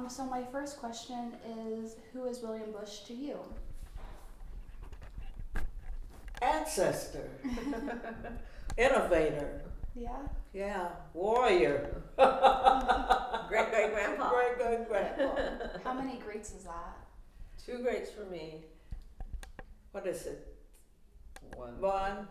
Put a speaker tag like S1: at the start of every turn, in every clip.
S1: So my first question is, who is William Bush to you?
S2: Ancestor, innovator,
S1: Yeah.
S2: yeah, warrior,
S3: Great great grandpa.
S2: great grandpa.
S1: How many greats is that?
S3: 2 greats for me.
S2: What is it?
S3: One.
S2: One,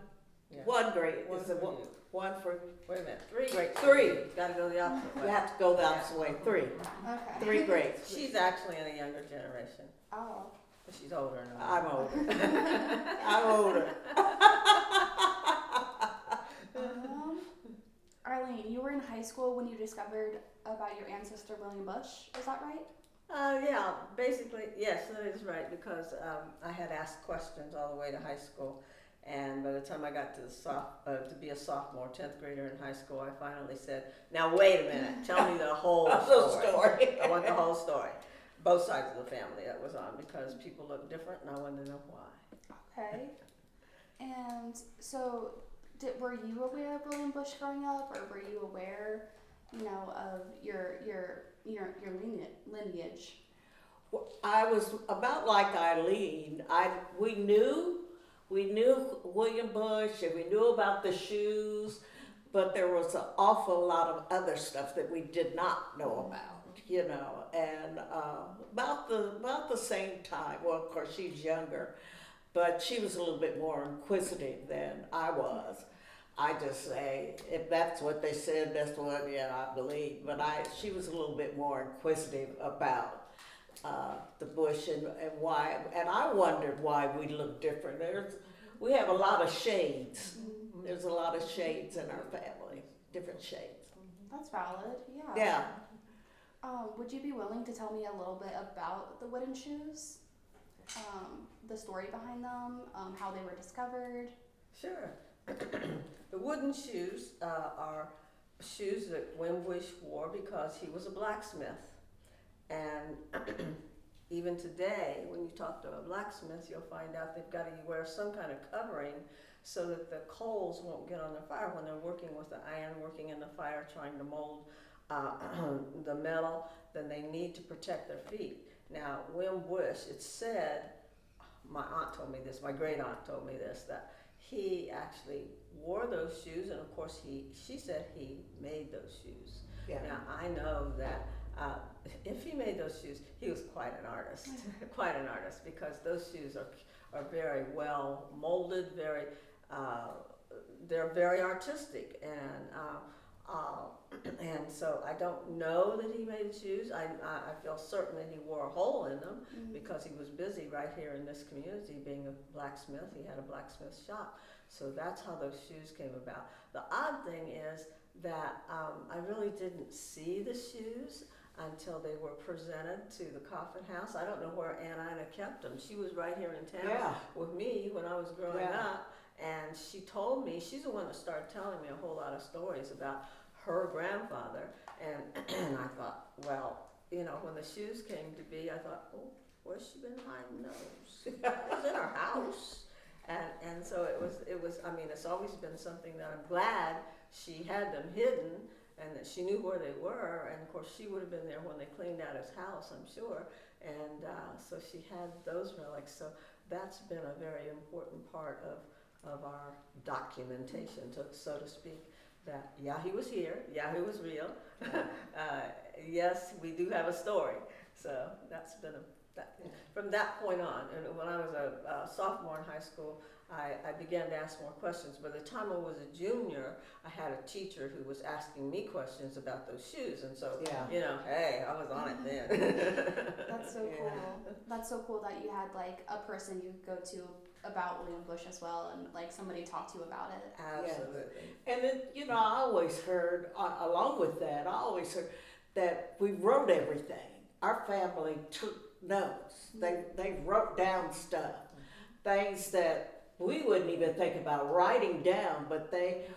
S3: Yeah.
S2: one great.
S3: One
S2: Is it
S3: for
S2: one,
S3: you.
S2: one for?
S3: Wait a minute. 3 greats.
S2: Three.
S3: Got to go the opposite
S2: You
S3: way.
S2: have to go the opposite way. Three,
S1: Okay.
S2: three greats.
S3: She's actually in a younger generation.
S1: Oh.
S3: But she's older than I
S2: I'm older. I'm older.
S1: Arlene, you were in high school when you discovered about your ancestor William Bush. Is that right?
S3: Yeah, basically, yes, that is right, because I had asked questions all the way to high school, and by the time I got to to be a sophomore, 10th grader in high school, I finally said, now wait a minute, tell me the whole story. I want the whole story. Both sides of the family that was on, because people look different, and I wanted to know why.
S1: Okay. And so, were you aware of William Bush growing up, or were you aware, of your lineage?
S2: I was about like Eileen. We knew William Bush, and we knew about the shoes, but there was an awful lot of other stuff that we did not know about. And about the same time. Well, of course, she's younger, but she was a little bit more inquisitive than I was. I just say, if that's what they said, that's what I believe. But she was a little bit more inquisitive about the Bush and why. And I wondered why we look different. We have a lot of shades. There's a lot of shades in our family, different shades.
S1: That's valid. Yeah.
S2: Yeah.
S1: Would you be willing to tell me a little bit about the wooden shoes? The story behind them, how they were discovered?
S3: Sure. The wooden shoes are shoes that William Bush wore because he was a blacksmith. And even today, when you talk to a blacksmith, you'll find out they've got to wear some kind of covering so that the coals won't get on the fire when they're working with the iron, working in the fire, trying to mold the metal. Then they need to protect their feet. Now, William Bush, it's said, my aunt told me this, my great aunt told me this, that he actually wore those shoes, and of course she said he made those shoes.
S2: Yeah.
S3: Now I know that if he made those shoes, he was quite an artist, quite an artist, because those shoes are very well molded, they're very artistic, and so I don't know that he made shoes. I feel certain that he wore a hole in them because he was busy right here in this community being a blacksmith. He had a blacksmith shop. So that's how those shoes came about. The odd thing is that I really didn't see the shoes until they were presented to the Coffin House. I don't know where Aunt Ina kept them. She was right here in town with me when I was growing up. And she told me, she's the one that started telling me a whole lot of stories about her grandfather. And I thought, well, when the shoes came to be, I thought, oh, where's she been hiding those? It was in her house. And so it was, I mean, it's always been something that I'm glad she had them hidden and that she knew where they were. And of course, she would have been there when they cleaned out his house, I'm sure. And so she had those relics. So that's been a very important part of our documentation, so to speak, that he was here, he was real. Yes, we do have a story. So that's been from that point on. And when I was a sophomore in high school, I began to ask more questions. By the time I was a junior, I had a teacher who was asking me questions about those shoes. And so, hey, I was on it then.
S1: That's so cool. That's so cool that you had like a person you could go to about William Bush as well, and like somebody talked to you about it.
S3: Absolutely.
S2: And then, I always heard, along with that, that we wrote everything. Our family took notes. They wrote down stuff, things that we wouldn't even think about writing down, but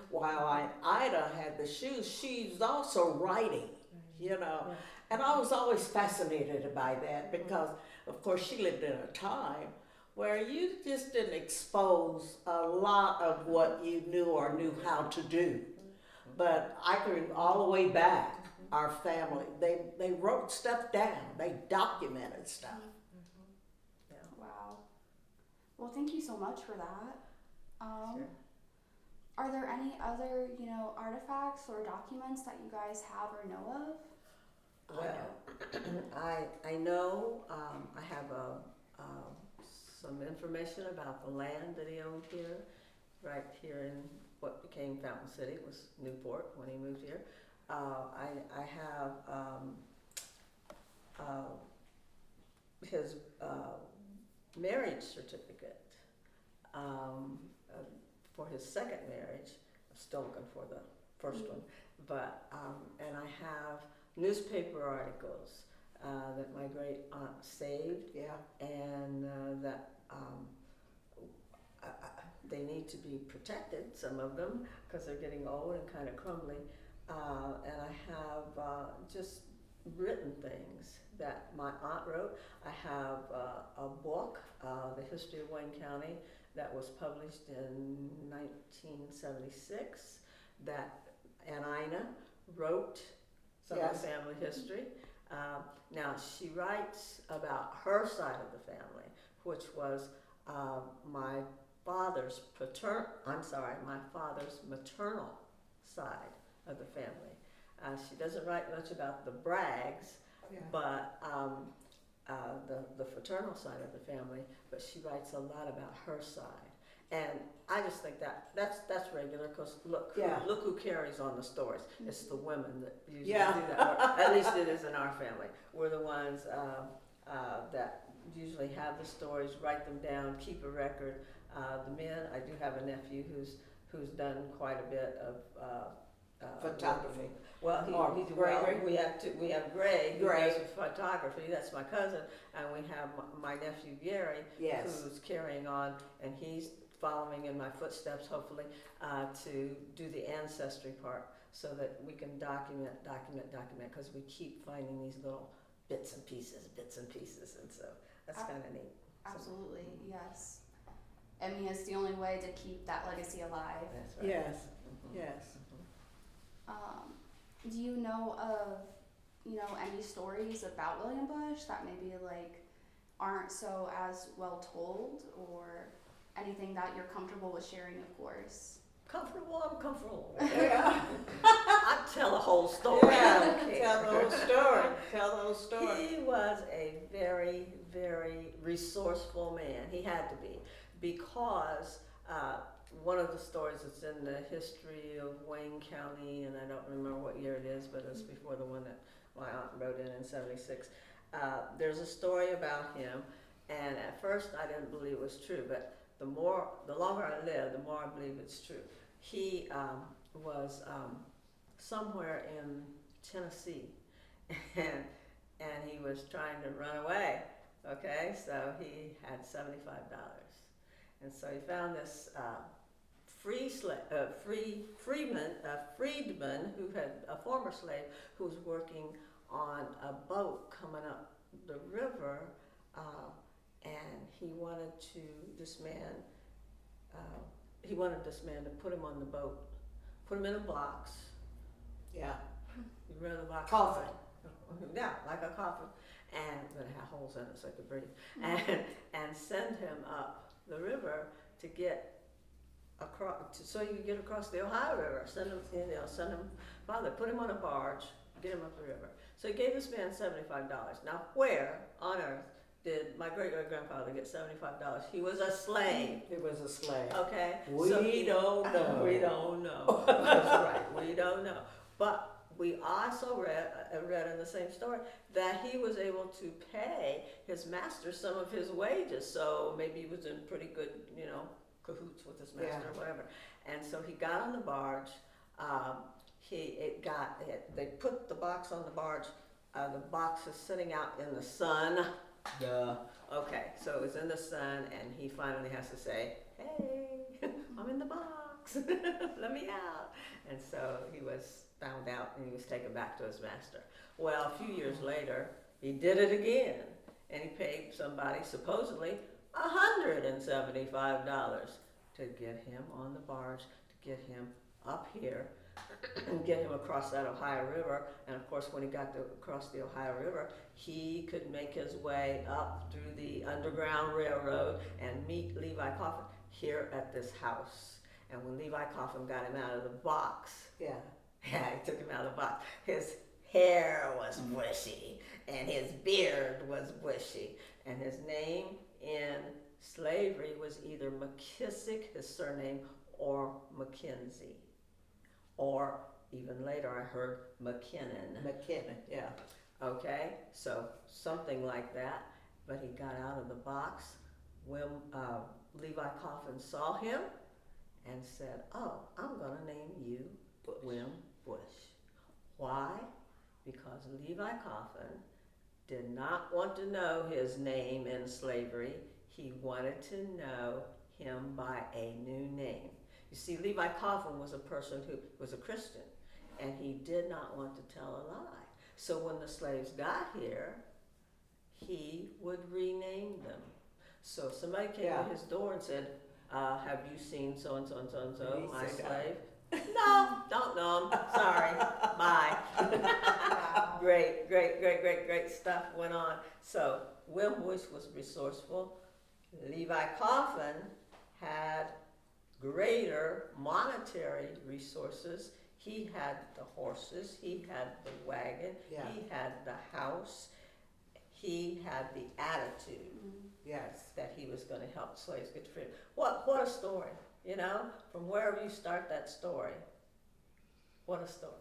S2: while Ida had the shoes, she was also writing, And I was always fascinated by that because, of course, she lived in a time where you just didn't expose a lot of what you knew or knew how to do. But I can all the way back our family. They wrote stuff down. They documented stuff.
S3: Yeah.
S1: Wow. Well, thank you so much for that.
S3: Sure.
S1: Are there any other, artifacts or documents that you guys have or know of?
S3: Well, I know, I have some information about the land that he owned here, right here in what became Fountain City. It was Newport when he moved here. I have his marriage certificate for his second marriage. I'm still looking for the first one, but and I have newspaper articles that my great aunt saved,
S2: Yeah.
S3: and that they need to be protected, some of them, because they're getting old and kind of crumbly. And I have just written things that my aunt wrote. I have a book, The History of Wayne County, that was published in 1976, that Anina wrote some of
S2: Yes.
S3: the family history. Now, she writes about her side of the family, which was my father's maternal side of the family. She doesn't write much about the Braggs,
S2: Yeah.
S3: but the fraternal side of the family, but she writes a lot about her side. And I just think that's regular, because look who carries on the stories. It's the women that usually do that work. At least it is in our family. We're the ones that usually have the stories, write them down, keep a record. The men, I do have a nephew who's done quite a bit of
S2: Photography.
S3: Well, he's
S2: Gregory?
S3: we have Greg, who
S2: Greg.
S3: does photography. That's my cousin, and we have my nephew Gary,
S2: Yes.
S3: who's carrying on, and he's following in my footsteps, hopefully, to do the ancestry part, so that we can document, because we keep finding these little bits and pieces, and so that's kind of neat.
S1: Absolutely, yes. I mean, it's the only way to keep that legacy alive.
S3: That's right.
S2: Yes.
S3: Mhm.
S2: Yes.
S1: Do you know of, any stories about William Bush that maybe aren't so as well told, or anything that you're comfortable with sharing, of course?
S3: Comfortable? I'm comfortable.
S2: Yeah.
S3: I tell the whole story. I don't care.
S2: Tell the whole story. Tell the whole story.
S3: He was a very, very resourceful man. He had to be, because one of the stories that's in the history of Wayne County, and I don't remember what year it is, but it's before the one that my aunt wrote in '76. There's a story about him, and at first I didn't believe it was true, but the longer I live, the more I believe it's true. He was somewhere in Tennessee, and he was trying to run away. Okay, so he had $75, and so he found this freedman who had a former slave who was working on a boat coming up the river, and he wanted this man to put him on the boat, put him in a box.
S2: Yeah.
S3: You remember the box?
S2: Coffin.
S3: Yeah, like a coffin, but it had holes in it so I could breathe, and send him up the river to get across, so you could get across the Ohio River. Send him, father, put him on a barge, get him up the river. So he gave this man $75. Now, where on earth did my great-great-grandfather get $75? He was a slave.
S2: He was a slave.
S3: Okay?
S2: We don't know.
S3: We don't know. That's right. We don't know. But we also read in the same story that he was able to pay his master some of his wages. So maybe he was in pretty good, cahoots with his master or whatever. And so he got on the barge. They put the box on the barge. The box is sitting out in the sun. Duh. Okay, so it was in the sun, and he finally has to say, "Hey, I'm in the box. Let me out." And so he was found out, and he was taken back to his master. Well, a few years later, he did it again, and he paid somebody supposedly $175 to get him on the barge, to get him up here and get him across that Ohio River. And of course, when he got across the Ohio River, he could make his way up through the Underground Railroad and meet Levi Coffin here at this house. And when Levi Coffin got him out of the box,
S2: Yeah.
S3: yeah, he took him out of the box, his hair was bushy and his beard was bushy. And his name in slavery was either McKissick, his surname, or Mackenzie. Or even later I heard McKinnon.
S2: McKinnon, yeah.
S3: Okay, so something like that. But he got out of the box when Levi Coffin saw him and said, "Oh, I'm going to name you Wim Bush." Why? Because Levi Coffin did not want to know his name in slavery. He wanted to know him by a new name. You see, Levi Coffin was a person who was a Christian, and he did not want to tell a lie. So when the slaves got here, he would rename them. So if somebody came
S2: Yeah.
S3: to his door and said, "Have you seen so and so and so and so,
S2: He'd
S3: my
S2: say no.
S3: slave?" No, don't know him. Sorry. Bye.
S1: Wow.
S3: Great stuff went on. So Wim Bush was resourceful. Levi Coffin had greater monetary resources. He had the horses, he had the wagon,
S2: Yeah.
S3: he had the house, he had the attitude
S2: Yes.
S3: that he was going to help slaves get free. What a story, you know? From wherever you start that story, what a story.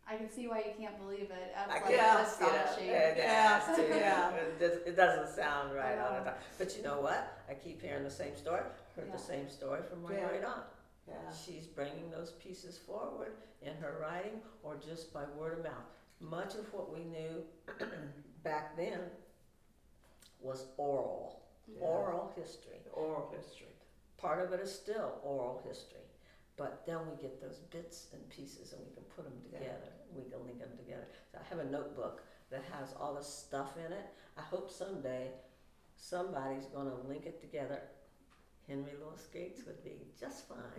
S1: I can see why you can't believe it. That's
S3: I
S1: like
S2: can't,
S1: astonishing.
S3: Yeah,
S2: Yeah.
S3: It doesn't sound right all
S1: Yeah.
S3: the time. But you know what? I keep hearing the same story. Heard
S1: Yeah.
S3: the same story from my
S2: Yeah.
S3: great aunt.
S2: Yeah.
S3: She's bringing those pieces forward in her writing or just by word of mouth. Much of what we knew back then was oral,
S2: Yeah.
S3: oral history.
S2: Oral history.
S3: Part of it is still oral history, but then we get those bits and pieces and we can put them
S2: Yeah.
S3: together. We can link them together. So I have a notebook that has all this stuff in it. I hope someday somebody's going to link it together. Henry Louis Gates would be just fine.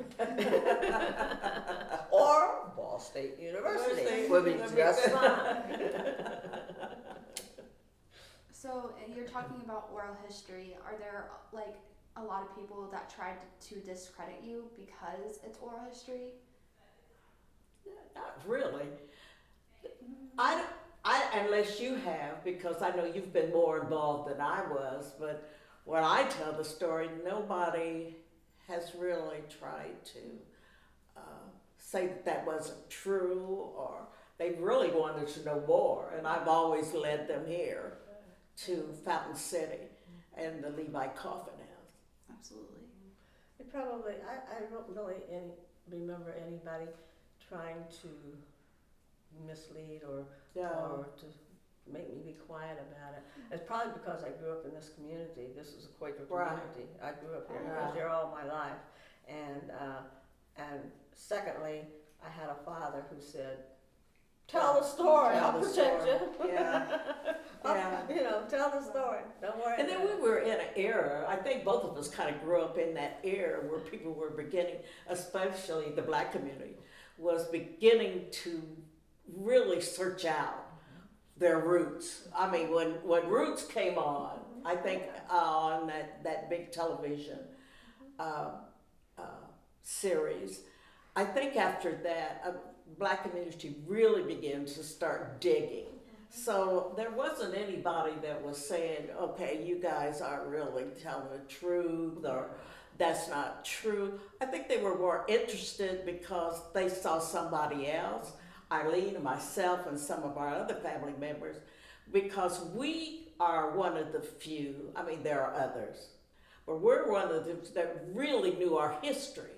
S3: Or Ball State University
S2: University
S3: would be
S2: would be
S3: just
S2: good.
S3: fine.
S1: So you're talking about oral history. Are there like a lot of people that tried to discredit you because it's oral history?
S2: Not really. I, unless you have, because I know you've been more involved than I was, but when I tell the story, nobody has really tried to say that that wasn't true, or they really wanted to know more. And I've always led them here to Fountain City and the Levi Coffin House.
S1: Absolutely.
S3: It probably, I don't really remember anybody trying to mislead or to make me be quiet about it. It's probably because I grew up in this community. This is a Quaker
S2: Right.
S3: community. I grew up here. I
S2: Right.
S3: was here all my life. And secondly, I had a father who said, "Tell the story.
S2: Tell
S3: I'll
S2: the
S3: protect
S2: story.
S3: you."
S2: Yeah. Yeah.
S3: You know, tell the story. Don't worry.
S2: And then
S3: about
S2: we were in an era, I think both of us kind of grew up in that era where people were beginning, especially the black community, was beginning to really search out their roots. I mean, when Roots came on, I think on that big television series, I think after that, black community really began to start digging. So there wasn't anybody that was saying, okay, you guys aren't really telling the truth, or that's not true. I think they were more interested because they saw somebody else, Eileen and myself and some of our other family members, because we are one of the few, I mean, there are others, but we're one of the that really knew our history.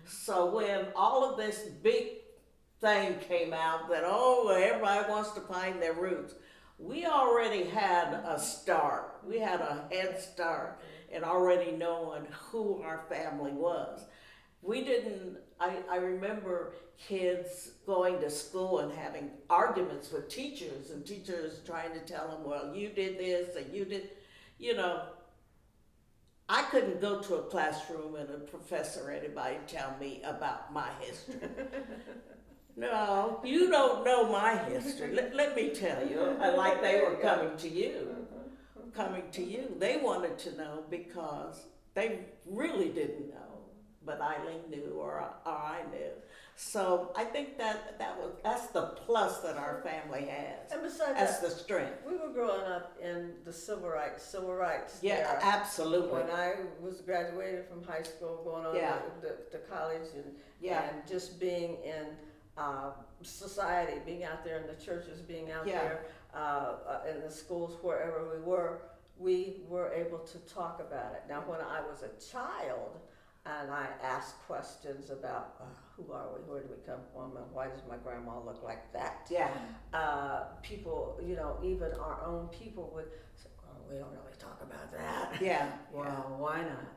S2: So when all of this big thing came out that, oh, everybody wants to find their roots, we already had a start. We had a head start in already knowing who our family was. We didn't, I remember kids going to school and having arguments with teachers, and teachers trying to tell them, well, you did this and you did, you know. I couldn't go to a classroom and a professor or anybody tell me about my history. No, you don't know my history. Let me tell you, like they were coming to you. Coming to you. They wanted to know because they really didn't know, but Eileen knew or I knew. So I think that's the plus that our family has.
S3: And besides
S2: That's
S3: that,
S2: the strength.
S3: we were growing up in the civil rights
S2: Yeah,
S3: era.
S2: absolutely.
S3: When I was graduated from high school, going on
S2: Yeah.
S3: to college,
S2: Yeah.
S3: and just being in society, being out there in the churches, being out
S2: Yeah.
S3: there in the schools, wherever we were able to talk about it. Now, when I was a child, and I asked questions about who are we, where do we come from, and why does my grandma look like that?
S2: Yeah.
S3: People, even our own people would say, "Oh, we don't really talk about that."
S2: Yeah.
S3: Well, why not?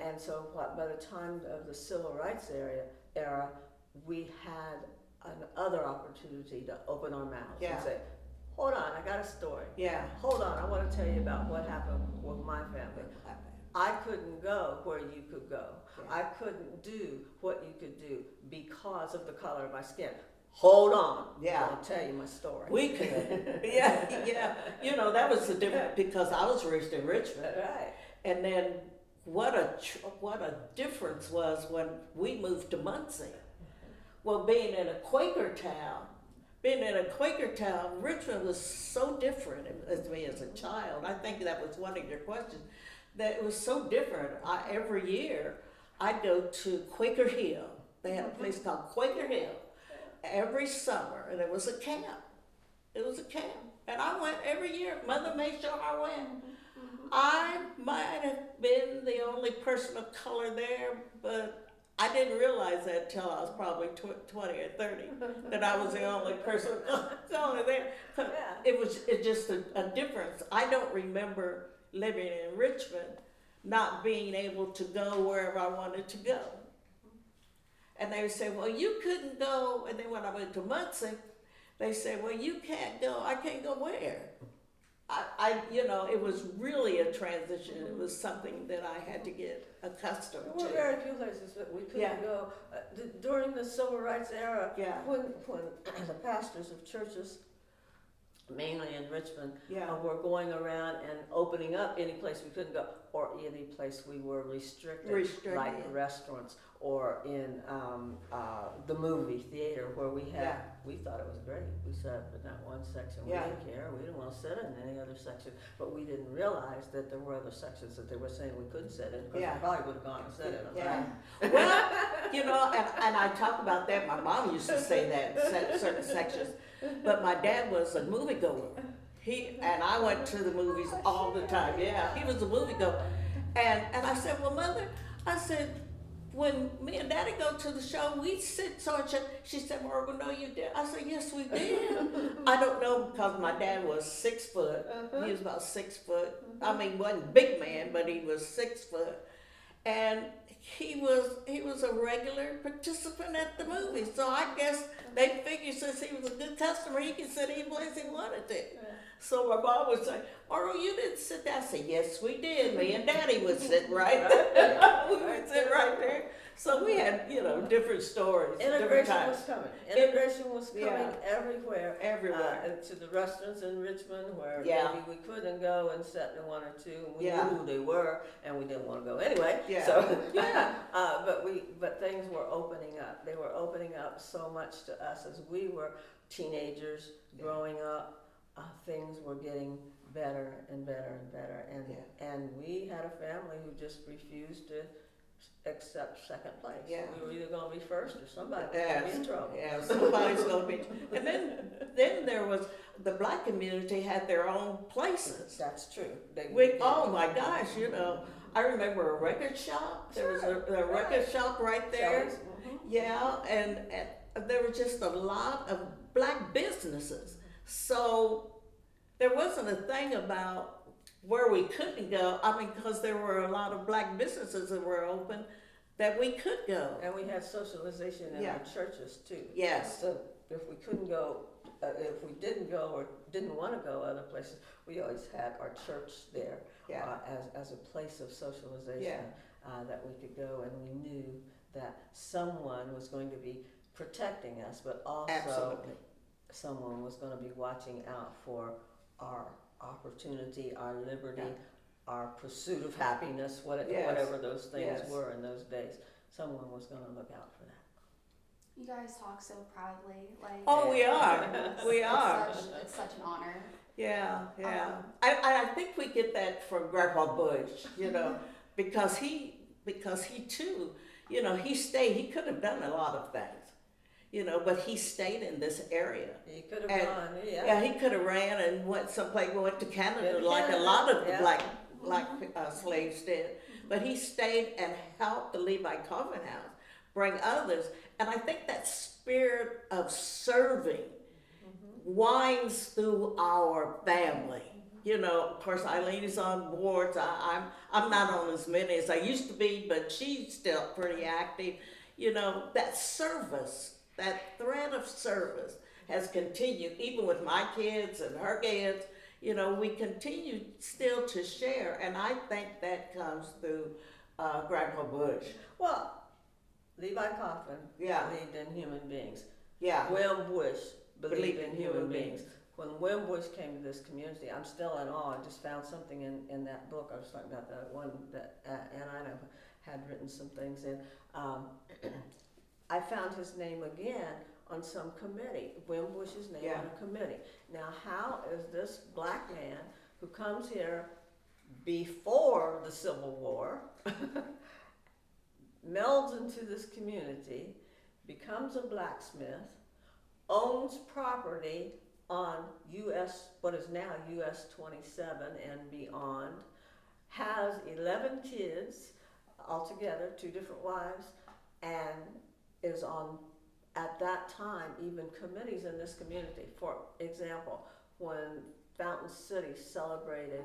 S3: And so, by the time of the civil rights era, we had another opportunity to open our mouths
S2: Yeah.
S3: and say, "Hold on, I got a story.
S2: Yeah.
S3: Hold on, I want to tell you about what happened with my family. I couldn't go where you could go.
S2: Yeah.
S3: I couldn't do what you could do because of the color of my skin. Hold on,
S2: Yeah.
S3: I'll tell you my story."
S2: We could. Yeah. That was the difference because I was raised in Richmond.
S3: Right.
S2: And then what a difference was when we moved to Muncie. Well, being in a Quaker town, Richmond was so different as me as a child. I think that was one of your questions. That it was so different. Every year, I'd go to Quaker Hill. They had a place called Quaker Hill every summer, and it was a camp. And I went every year. Mother made sure I went. I might have been the only person of color there, but I didn't realize that till I was probably 20 or 30, that I was the only person of color there.
S3: Yeah.
S2: It's just a difference. I don't remember living in Richmond not being able to go wherever I wanted to go. And they would say, "Well, you couldn't go." And then when I went to Muncie, they said, "Well, you can't go." I can't go where? It was really a transition. It was something that I had to get accustomed
S3: There were
S2: to.
S3: very few places that we couldn't
S2: Yeah.
S3: go. During the civil rights era,
S2: Yeah.
S3: when the pastors of churches, mainly in Richmond,
S2: Yeah.
S3: were going around and opening up any place we couldn't go, or any place we were restricted, like restaurants or in the movie theater, where we thought it was great. We sat in that one section. We
S2: Yeah.
S3: didn't care. We didn't want to sit in any other section, but we didn't realize that there were other sections that they were saying we couldn't sit in, because
S2: Yeah.
S3: we probably would have gone and sit in them.
S2: Yeah.
S3: Right?
S2: Well, and I talk about that. My mom used to say that in certain sections. But my dad was a moviegoer. And I went to the movies all the time. Yeah, he was a moviegoer. And I said, "Well, Mother," I said, "when me and Daddy go to the show, we sit so and so." She said, "Margaret, no, you did." I said, "Yes, we did." I don't know, because my dad was 6 foot. He was about 6 foot. I mean, wasn't a big man, but he was 6 foot. And he was a regular participant at the movie. So I guess they figured since he was a good customer, he could sit any place he wanted to. So my mom would say, "Arlo, you didn't sit there." I said, "Yes, we did. Me and Daddy would sit right there." We would sit right there. So we had, different stories, different
S3: Integration
S2: times.
S3: was coming. Integration was coming
S2: Yeah.
S3: everywhere.
S2: Everywhere.
S3: And to the restaurants in Richmond, where
S2: Yeah.
S3: maybe we couldn't go and sit in one or two, and we
S2: Yeah.
S3: knew who they were, and we didn't want to go anyway.
S2: Yeah.
S3: So but things were opening up. They were opening up so much to us as we were teenagers growing up. Things were getting better and better and better, and we had a family who just refused to accept second place.
S2: Yeah.
S3: We were either going to be first, or somebody was going to be in trouble.
S2: Yeah, somebody's gonna be. And then there was, the Black community had their own places.
S3: That's true.
S2: Oh my gosh, I remember a record shop. There was a record shop right there. Yeah, and there were just a lot of Black businesses. So there wasn't a thing about where we couldn't go. I mean, because there were a lot of Black businesses that were open that we could go.
S3: And we had socialization in our churches too.
S2: Yes.
S3: So if we couldn't go, if we didn't go or didn't want to go other places, we always had our church there as a place of socialization that we could go, and we knew that someone was going to be protecting us, but also
S2: Absolutely.
S3: someone was going to be watching out for our opportunity, our liberty,
S2: Yeah.
S3: our pursuit of happiness,
S2: Yes.
S3: whatever those things
S2: Yes.
S3: were in those days. Someone was going to look out for that.
S1: You guys talk so proudly, like.
S2: Oh, we are.
S1: it's-
S2: We
S1: it's
S2: are.
S1: It's such an honor.
S2: Yeah, yeah.
S1: Um,
S2: I think we get that from Grandpa Bush, you know, because he too, you know, he could have done a lot of things, you know, but he stayed in this area.
S3: He could have
S2: And-
S3: gone,
S2: Yeah, he could have ran and went someplace, went to Canada
S3: Yeah,
S2: like a
S3: Canada,
S2: lot of the
S3: yeah.
S2: black slaves did. But he stayed and helped the Levi Coffin House bring others. And I think that spirit of serving winds through our family. You know, of course, Eileen is on boards. I'm not on as many as I used to be, but she's still pretty active. You know, that service, that thread of service has continued, even with my kids and her kids. You know, we continue still to share, and I think that comes through Grandpa Bush.
S3: Well, Levi Coffin
S2: Yeah.
S3: believed in human beings.
S2: Yeah.
S3: William Bush believed in human beings. When William Bush came to this community, I'm still in awe. I just found something in that book I was talking about, the one that Ann Ina had written some things in. I found his name again on some committee, William Bush's name
S2: Yeah.
S3: on a committee. Now, how is this black man who comes here before the Civil War, melds into this community, becomes a blacksmith, owns property on what is now US 27 and beyond, has 11 kids altogether, 2 different wives, and is on, at that time, even committees in this community. For example, when Fountain City celebrated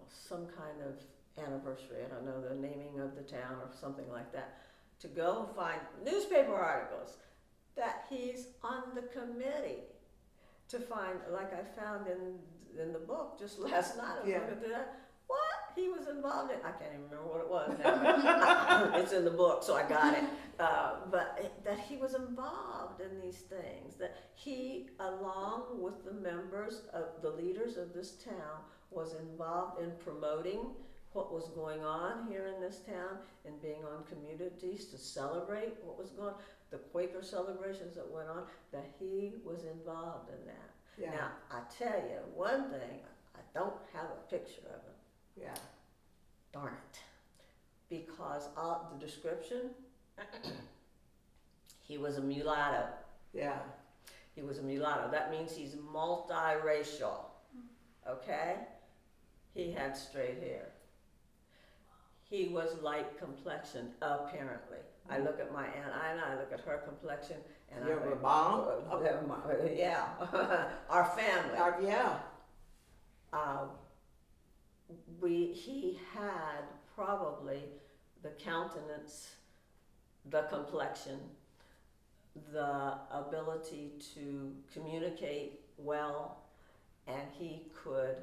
S3: some kind of anniversary, I don't know, the naming of the town or something like that, to go and find newspaper articles that he's on the committee, to find, like I found in the book just last night, I was
S2: Yeah.
S3: looking through that, what he was involved in, I can't even remember what it was now. It's in the book, so I got it. That he was involved in these things, that he, along with the members of the leaders of this town, was involved in promoting what was going on here in this town and being on communities to celebrate what was going on, the Quaker celebrations that went on, that he was involved in that.
S2: Yeah.
S3: Now, I tell you one thing, I don't have a picture of him.
S2: Yeah.
S3: Darn it. Because the description, he was a mulatto.
S2: Yeah.
S3: He was a mulatto. That means he's multiracial. Okay? He had straight hair. He was light complexion, apparently. I look at my Aunt Ina, I look at her complexion, and
S2: Your
S3: I think,
S2: mom?
S3: yeah, our family.
S2: Yeah.
S3: He had probably the countenance, the complexion, the ability to communicate well, and he could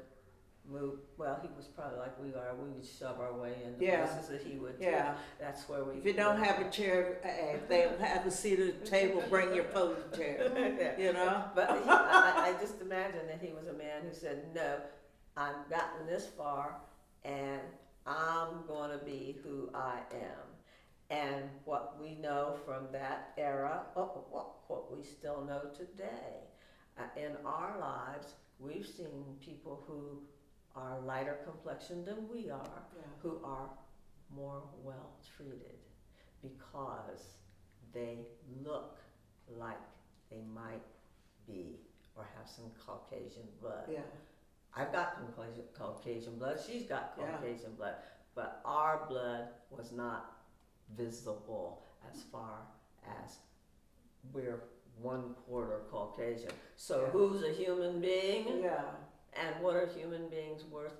S3: move. Well, he was probably like we are. We would shove our way into
S2: Yeah.
S3: places that he would.
S2: Yeah.
S3: That's where we.
S2: If you don't have a chair, if they don't have a seat at the table, bring your folding chair. You know?
S3: But I just imagine that he was a man who said, no, I've gotten this far and I'm going to be who I am. And what we know from that era, what we still know today, in our lives, we've seen people who are lighter complexioned than we are, who are more well treated because they look like they might be or have some Caucasian blood.
S2: Yeah.
S3: I've got Caucasian blood, she's got
S2: Yeah.
S3: Caucasian blood, but our blood was not visible as far as we're 1/4 Caucasian. So
S2: Yeah.
S3: who's a human being?
S2: Yeah.
S3: And what are human beings worth?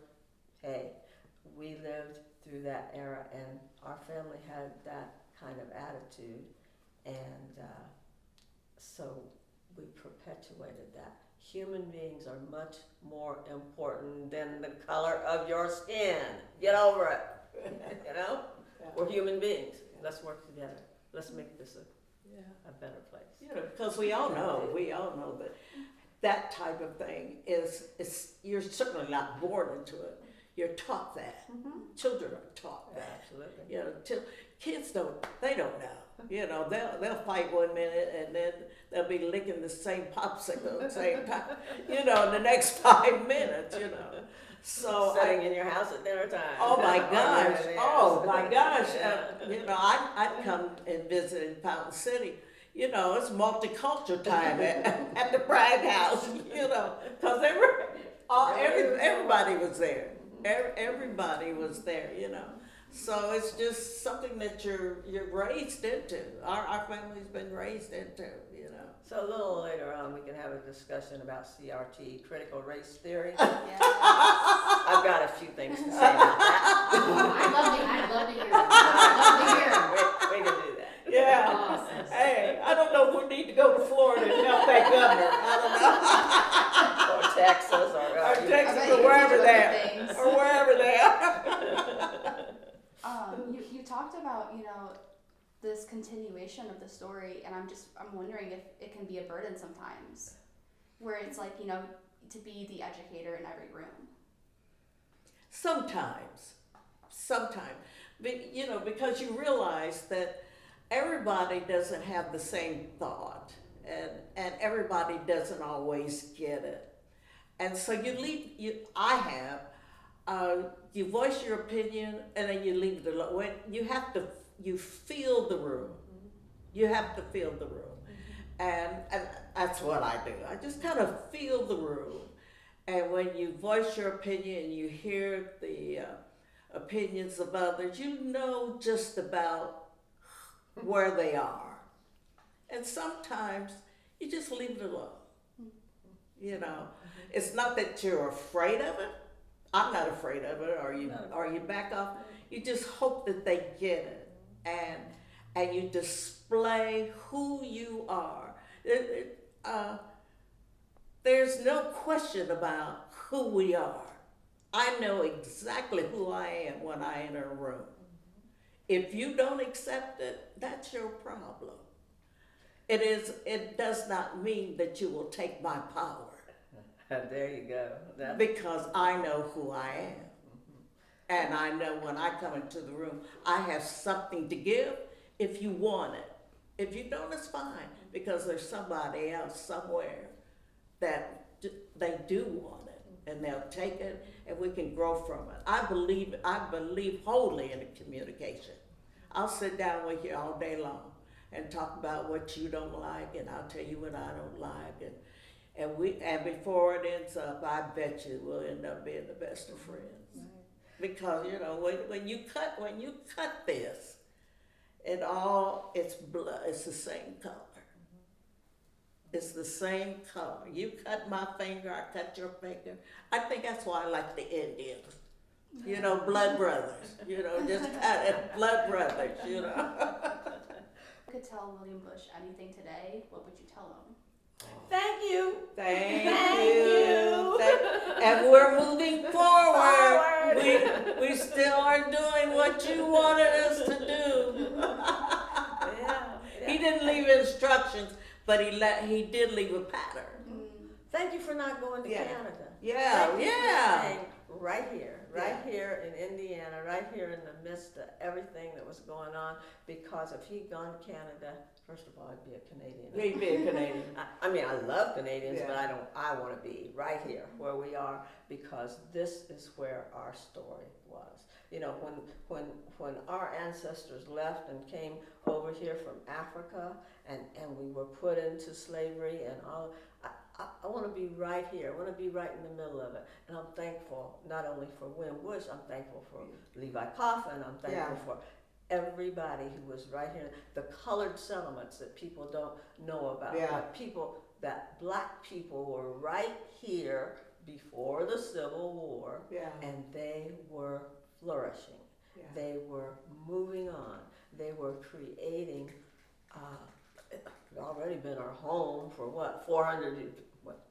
S3: Hey, we lived through that era and our family had that kind of attitude, and so we perpetuated that. Human beings are much more important than the color of your skin. Get over it. You know?
S2: Yeah.
S3: We're human beings. Let's work together. let's make this
S2: Yeah.
S3: a better place.
S2: You know, because we all know that type of thing is you're certainly not born into it. You're taught that. Children are taught that.
S3: Absolutely.
S2: You know, kids don't know. You know, they'll fight 1 minute and then they'll be licking the same popsicle at the same time. You know, in the next 5 minutes. You know, so
S3: Sitting in your house at dinner time.
S2: oh my gosh,
S3: Yes.
S2: oh my gosh.
S3: Yeah.
S2: You know, I'd come and visit in Fountain City. You know, it's multicultural time at the Bragg House. You know, because everybody was there. Everybody was there. You know. So it's just something that you're raised into. Our family's been raised into, you know.
S3: So a little later on, we can have a discussion about CRT, critical race theory.
S1: Yes.
S3: I've got a few things to say about that.
S4: I'd love to hear it. I'd love to hear it.
S3: We can do that.
S2: Yeah.
S4: Awesome.
S2: Hey, I don't know if we need to go to Florida and help that governor. I don't know.
S3: Or Texas, or
S2: Or
S1: I
S2: Texas
S1: bet
S2: or
S1: you
S2: wherever
S1: could do
S2: they
S1: other
S2: are.
S1: things.
S2: Or wherever they are.
S1: You talked about, you know, this continuation of the story, and I'm wondering if it can be a burden sometimes, where it's like, you know, to be the educator in every room.
S2: Sometimes. But, you know, because you realize that everybody doesn't have the same thought, and everybody doesn't always get it. And so you voice your opinion and then you leave it alone. You feel the room. You have to feel the room. And that's what I do. I just kind of feel the room. And when you voice your opinion and you hear the opinions of others, you know just about where they are. And sometimes you just leave it alone. You know, it's not that you're afraid of it. I'm not afraid of it, or you back off. You just hope that they get it, and you display who you are. There's no question about who we are. I know exactly who I am when I enter a room. If you don't accept it, that's your problem. It does not mean that you will take my power.
S3: There you go.
S2: Because I know who I am. And I know when I come into the room, I have something to give if you want it. If you don't, it's fine, because there's somebody else somewhere that they do want it, and they'll take it, and we can grow from it. I believe wholly in communication. I'll sit down with you all day long and talk about what you don't like, and I'll tell you what I don't like, and before it ends up, I bet you we'll end up being the best of friends. Right. Because you know when you cut this, it's blood. It's the same color. It's the same color. You cut my finger, I cut your finger. I think that's why I like the Indians. You know, blood brothers. You know, just cut it, blood brothers. You know.
S1: If you could tell William Bush anything today, what would you tell him?
S3: Thank you.
S2: Thank you. And we're moving forward. We still are doing what you wanted us to do.
S3: Yeah.
S2: He didn't leave instructions, but he did leave a pattern.
S3: Thank you for not going to
S2: Yeah.
S3: Canada.
S2: Yeah,
S3: Thank you
S2: yeah.
S3: for staying right here in Indiana, right here in the midst of everything that was going on. Because if he'd gone to Canada, first of all, I'd be a Canadian.
S2: He'd be a Canadian.
S3: I mean, I love Canadians,
S2: Yeah.
S3: but I want to be right here where we are, because this is where our story was. You know, when our ancestors left and came over here from Africa, and we were put into slavery and all, I want to be right here. I want to be right in the middle of it. And I'm thankful not only for William Bush, I'm thankful for Levi Coffin, I'm thankful for everybody who was right here. The colored settlements that people don't know about.
S2: Yeah.
S3: That black people were right here before the Civil War,
S2: Yeah.
S3: and they were flourishing.
S2: Yeah.
S3: They were moving on. They were creating, it already been our home for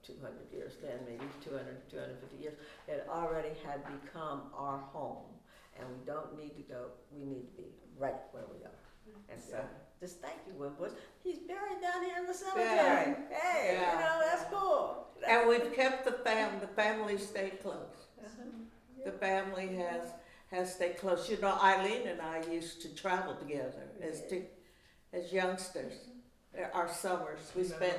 S3: 200 years then, maybe 200, 250 years. It already had become our home. And we don't need to go, we need to be right where we are. And so, just thank you, Wimbush. He's buried down here in the cemetery. Hey,
S2: Yeah.
S3: you know, that's cool.
S2: And we've kept the family stayed close.
S3: Uh-huh.
S2: The family has stayed close. You know, Eileen and I used to travel together as youngsters. Our summers, we spent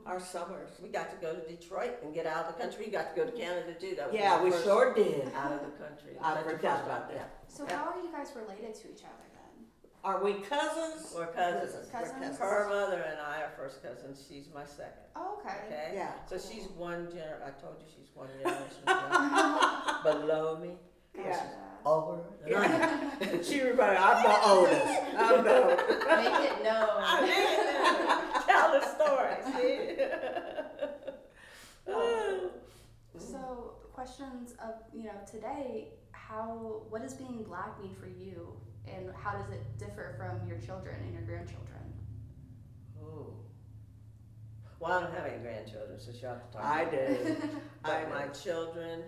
S2: our summers.
S3: We got to go to Detroit and get out of the country. We got to go to Canada too. That was
S2: Yeah,
S3: our
S2: we
S3: first
S2: sure did.
S3: out of the country.
S2: I
S3: That's your
S2: forgot
S3: first
S2: about
S3: time,
S2: that.
S1: So how are you guys related to each other then?
S2: Are we cousins?
S3: We're cousins.
S2: We're
S1: Cousins?
S3: Her mother and I are first cousins. She's my second.
S1: Oh, okay.
S3: Okay.
S2: Yeah.
S3: So she's I told you she's one generation below me.
S2: Yeah.
S3: Over. than I am.
S2: She remember, I'm the oldest. I'm the oldest.
S1: Make it known.
S3: Tell the story. See? Oh.
S1: So questions of, today, what does being Black mean for you, and how does it differ from your children and your grandchildren?
S3: Ooh. Well, I don't have any grandchildren, so she'll have to talk.
S2: I
S3: about
S2: do.
S3: it.
S2: I
S3: But
S2: do.
S3: my children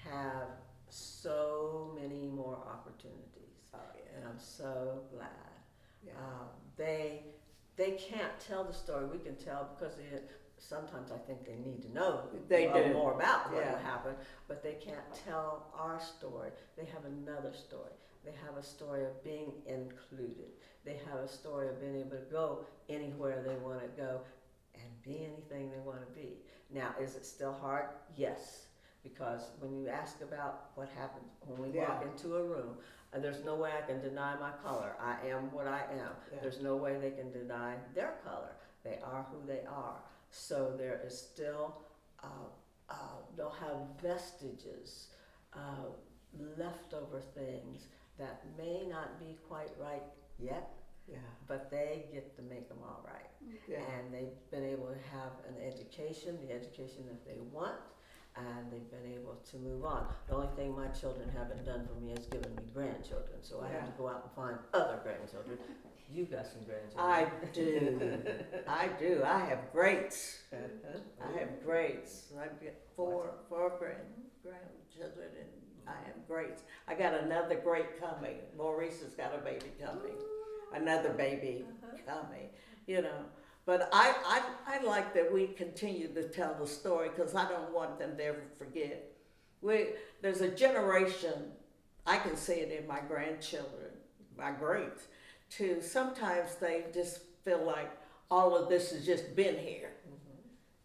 S3: have so many more opportunities,
S2: Oh,
S3: and
S2: yeah.
S3: I'm so glad.
S2: Yeah.
S3: They can't tell the story. We can tell because sometimes I think they need to know
S2: They do.
S3: more about what
S2: Yeah.
S3: happened, but they can't tell our story. They have another story. They have a story of being included. They have a story of being able to go anywhere they want to go and be anything they want to be. Now, is it still hard? Yes. Because when you ask about what happens when we walk
S2: Yeah.
S3: into a room, there's no way I can deny my color. I am what I am.
S2: Yeah.
S3: There's no way they can deny their color. They are who they are. So there is still, they'll have vestiges, leftover things that may not be quite right yet,
S2: Yeah.
S3: but they get to make them all right.
S2: Yeah.
S3: And they've been able to have an education, the education that they want, and they've been able to move on. The only thing my children haven't done for me is given me grandchildren, so I have to go out and find other grandchildren. You've got some grandchildren.
S2: I do. I do. I have greats.
S3: Uh-huh.
S2: I have greats. I've got four grandchildren, and I have greats. I got another great coming. Maurice has got a baby coming. Another baby coming. You know. But I like that we continue to tell the story because I don't want them to ever forget. There's a generation, I can see it in my grandchildren, my greats, too. Sometimes they just feel like all of this has just been here.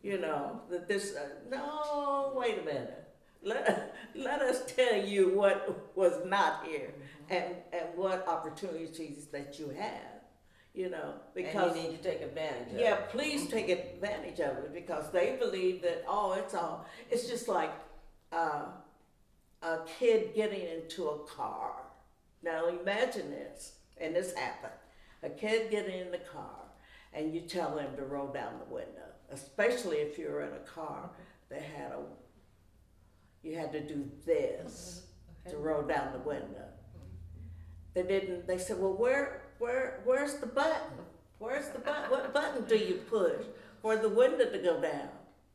S2: You know, that this, no, wait a minute. Let us tell you what was not here and what opportunities that you have. You know, because
S3: and you need to take advantage of
S2: yeah,
S3: it.
S2: please take advantage of it because they believe that it's just like a kid getting into a car. Now imagine this, and this happened. A kid getting in the car, and you tell him to roll down the window, especially if you're in a car that you had to do this to roll down the window. They said, well, where's the button? Where's the button? What button do you push for the window to go down?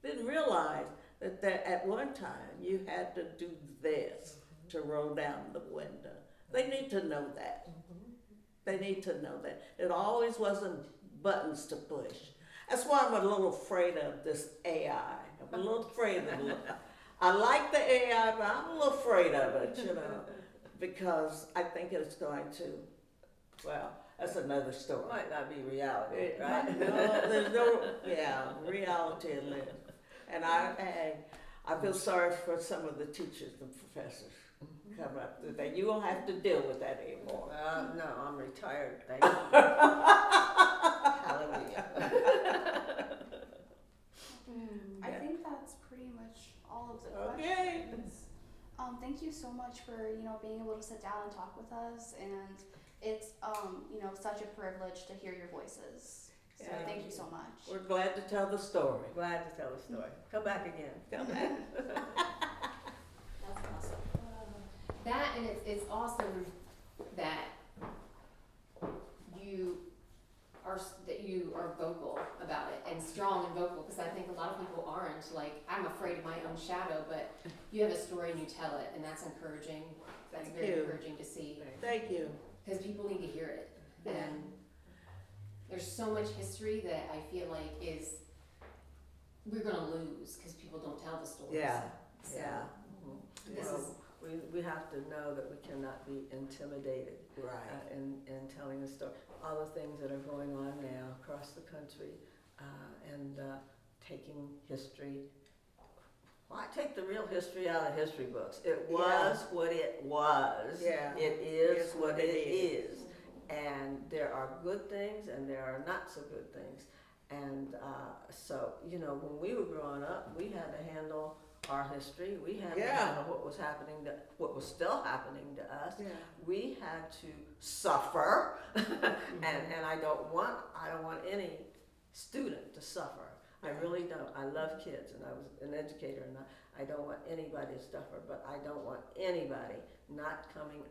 S2: Didn't realize that at one time you had to do this to roll down the window. They need to know that. They need to know that. It always wasn't buttons to push. That's why I'm a little afraid of this AI. I'm a little afraid of it. I like the AI, but I'm a little afraid of it, you know, because I think it's going to, well, that's another story.
S3: Might not be reality,
S2: It
S3: right?
S2: might- no, there's no, reality in it. And I feel sorry for some of the teachers and professors coming up to that. You won't have to deal with that anymore.
S3: No, I'm retired. Thank you. Hallelujah.
S1: I think that's pretty much all of the
S2: Okay.
S1: questions. Thank you so much for, being able to sit down and talk with us, and it's, such a privilege to hear your voices. So
S2: Yeah.
S1: thank you so much.
S2: We're glad to tell the story.
S3: Glad to tell the story. Come back again.
S2: Come back.
S4: That's awesome. That, and it's awesome that you are vocal about it and strong and vocal, because I think a lot of people aren't. Like, I'm afraid of my own shadow, but you have a story and you tell it, and that's encouraging. That's
S2: Thank
S4: very
S2: you.
S4: encouraging to see,
S2: Thank you.
S4: because people need to hear it. And there's so much history that I feel like we're gonna lose because people don't tell the stories.
S2: Yeah,
S4: So,
S2: yeah,
S4: This
S3: Well,
S4: is,
S3: we have to know that we cannot be intimidated
S2: right.
S3: in telling the story. All the things that are going on now across the country, and taking history. Why take the real history out of history books? It was what it was.
S2: Yeah.
S3: It is what it is. And there are good things and there are not so good things. And so, when we were growing up, we had to handle our history. We had to
S2: Yeah.
S3: handle what was happening, what was still happening to us.
S2: Yeah.
S3: We had to suffer, and I don't want any student to suffer. I really don't. I love kids, and I was an educator, and I don't want anybody to suffer. But I don't want anybody not coming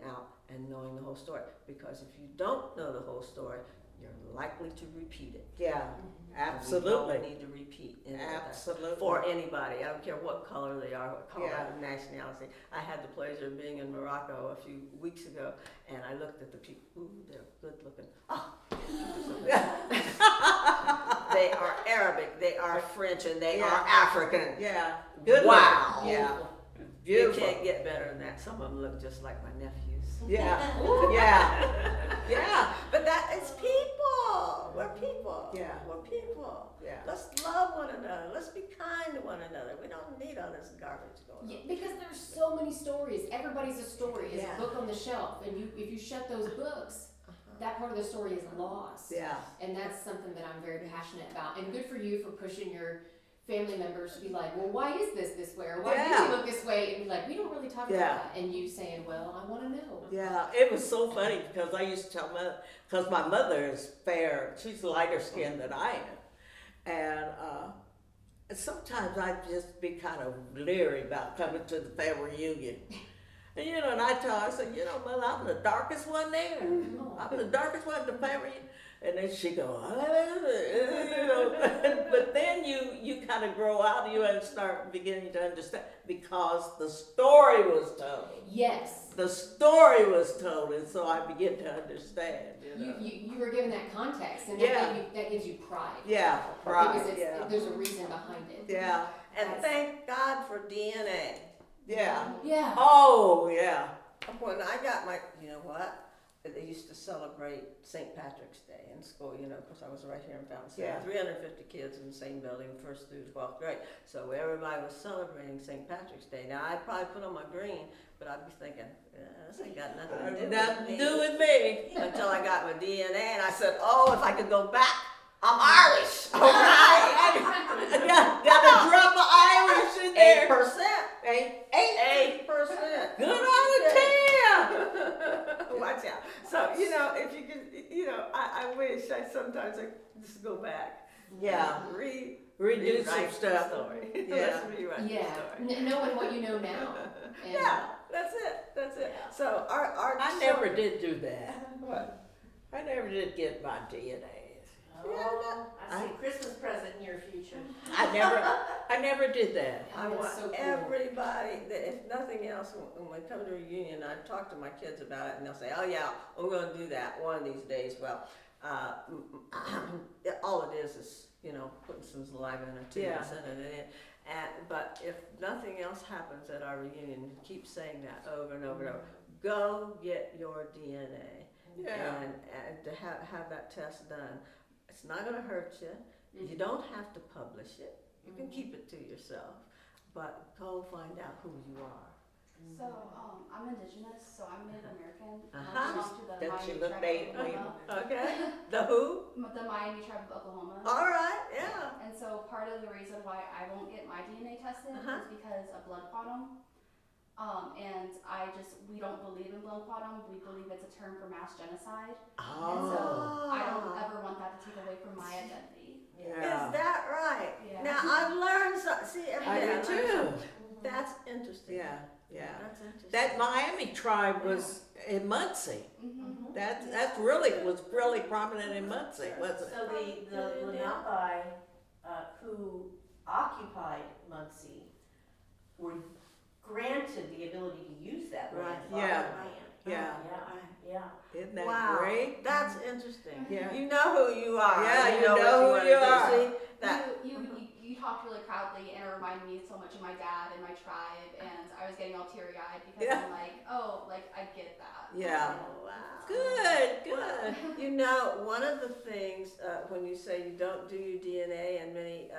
S3: out and knowing the whole story. Because if you don't know the whole story, you're likely to repeat it.
S2: Yeah,
S3: And we
S2: absolutely,
S3: don't need to repeat any of that
S2: absolutely.
S3: for anybody. I don't care what color they are, what color
S2: Yeah.
S3: nationality. I had the pleasure of being in Morocco a few weeks ago, and I looked at the people. Ooh, they're good looking. Oh, they are Arabic, they are French, and they
S2: Yeah.
S3: are African.
S2: Yeah, good
S3: Wow.
S2: looking. Yeah,
S3: You
S2: beautiful.
S3: can't get better than that. Some of them look just like my nephews.
S2: Yeah, yeah, yeah,
S3: But that is people. We're people.
S2: Yeah.
S3: We're people.
S2: yeah.
S3: Let's love one another. Let's be kind to one another. We don't need all this garbage going
S4: yeah,
S3: on.
S4: because there's so many stories. Everybody's a story. It's
S2: Yeah.
S4: a book on the shelf, and if you shut those books, that part of the story is lost.
S2: Yeah,
S4: And that's something that I'm very passionate about. And good for you for pushing your family members to be like, well, why is this way? Or why do
S2: Yeah.
S4: you look this way? And be like, we don't really talk
S2: Yeah.
S4: about that. And you saying, well, I want to know.
S2: yeah. It was so funny because I used to tell because my mother is fair. She's lighter skinned than I am, and sometimes I'd just be kind of leery about coming to the family reunion. And and I tell her, I said, Mother, I'm the darkest one there. I'm the darkest one at the family reunion. And then she go, but then you kind of grow out and start beginning to understand because the story was told.
S4: Yes.
S2: The story was told, and so I begin to understand.
S4: You were given that context, and
S2: Yeah.
S4: that gives you pride.
S2: Yeah, right.
S4: Because
S2: Yeah,
S4: there's a reason behind it.
S2: yeah,
S3: And thank God for DNA.
S2: yeah.
S4: Yeah.
S2: Oh, yeah.
S3: When I got my, you know what? They used to celebrate St. Patrick's Day in school, because I was right here in Fountain Center.
S2: Yeah.
S3: 350 kids in the same building, 1st through 12th grade. So everybody was celebrating St. Patrick's Day. Now, I'd probably put on my green, but I'd be thinking, this ain't got nothing to do
S2: Nothing to
S3: with
S2: do
S3: me.
S2: with me.
S3: Until I got my DNA, and I said, oh, if I could go back, I'm Irish. All right.
S2: Got a drop of Irish in there.
S3: 8%.
S2: 8%.
S3: 8%.
S2: Good on the 10.
S3: Watch out. So, if you could, I wish sometimes I just go back.
S2: Yeah.
S3: Redo
S2: Redo some stuff.
S3: Story.
S2: Yeah.
S3: Let's rewrite the
S4: Yeah.
S3: story.
S4: Knowing what you know now. And
S3: Yeah, that's it. So our
S2: I never did do that.
S3: What?
S2: I never did get my DNA.
S5: Oh, I see a Christmas present in your future.
S2: I never did that.
S3: I
S4: That's
S3: want
S4: so cool.
S3: everybody, that if nothing else, when we come to a reunion, I talk to my kids about it, and they'll say, oh yeah, we're gonna do that one of these days. Well, all it is, putting some saliva in a tube
S2: Yeah.
S3: and sending it in. But if nothing else happens at our reunion, keep saying that over and over and over. Go get your DNA.
S2: Yeah.
S3: And to have that test done. It's not gonna hurt you. You don't have to publish it. You can keep it to yourself, but go find out who you are.
S1: So, I'm indigenous, so I'm Native American.
S3: Uh-huh.
S1: I belong to the
S2: Don't you
S1: Miami
S2: look
S1: tribe
S2: Native?
S1: of Oklahoma.
S3: Okay? The who?
S1: The Miami tribe of Oklahoma.
S3: All right, yeah.
S1: And so part of the reason why I won't get my DNA tested
S3: Uh-huh.
S1: is because of blood quantum. And we don't believe in blood quantum. We believe it's a term for mass genocide. And so I don't ever want that to take away from my identity.
S2: Yeah.
S3: Is that right?
S1: Yeah.
S3: Now I've learned something. See, every
S2: I
S3: day
S2: do
S3: learn
S2: too.
S3: something. That's interesting.
S2: Yeah, yeah.
S3: That's interesting.
S2: That Miami tribe was in Muncie.
S1: Mm-hmm.
S2: Was really prominent in Muncie, wasn't it?
S5: So the Lenape who occupied Muncie were granted the ability to use that land.
S3: Right.
S5: by
S2: Yeah.
S5: the land.
S2: Yeah.
S5: Yeah.
S2: Isn't Isn't that
S3: Wow,
S2: great?
S3: that's interesting.
S2: Yeah.
S3: You know who you are.
S2: Yeah, you
S3: what
S2: know who
S3: wanna
S2: you
S3: do.
S2: are.
S3: See, that,
S1: You talked really proudly, and it reminded me so much of my dad and my tribe, and I was getting all teary-eyed because
S2: Yeah.
S1: I'm like, oh, like I get that.
S2: Yeah.
S3: oh, wow.
S2: Good, good.
S3: You know, one of the things when you say you don't do your DNA, and many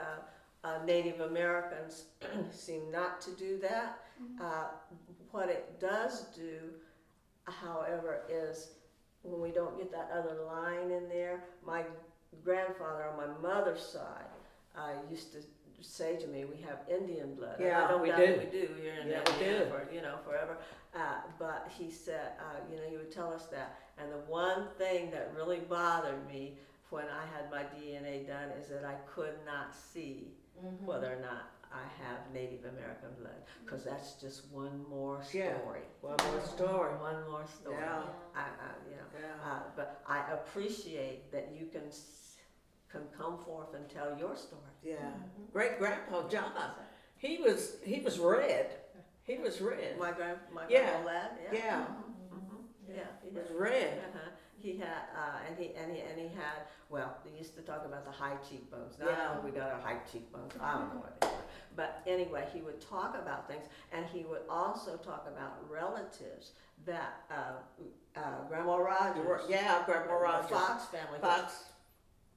S3: Native Americans seem not to do that, what it does do, however, is when we don't get that other line in there, my grandfather on my mother's side used to say to me, we have Indian blood. And
S2: Yeah,
S3: I don't
S2: we
S3: doubt
S2: do.
S3: that we do here in
S2: Yeah, we
S3: Indiana
S2: do.
S3: for, forever. But he said, he would tell us that. And the one thing that really bothered me when I had my DNA done is that I could not see
S4: Mm-hmm.
S3: whether or not I have Native American blood, because that's just one more story.
S2: Yeah. One more story.
S3: One more story.
S2: Yeah. Yeah.
S3: But I appreciate that you can come forth and tell your story.
S2: Yeah. Great grandpa John. He was red. He was red.
S3: My
S2: Yeah.
S3: grandpa lad.
S2: Yeah.
S3: Yeah.
S2: He was red.
S3: He had, and he had. Well, they used to talk about the high cheekbones. Now
S2: Yeah.
S3: we got our high cheekbones. I don't know what they were. But anyway, he would talk about things, and he would also talk about relatives that Grandma Rogers,
S2: Yeah, Grandma
S3: the
S2: Rogers.
S3: Fox family.
S2: Fox.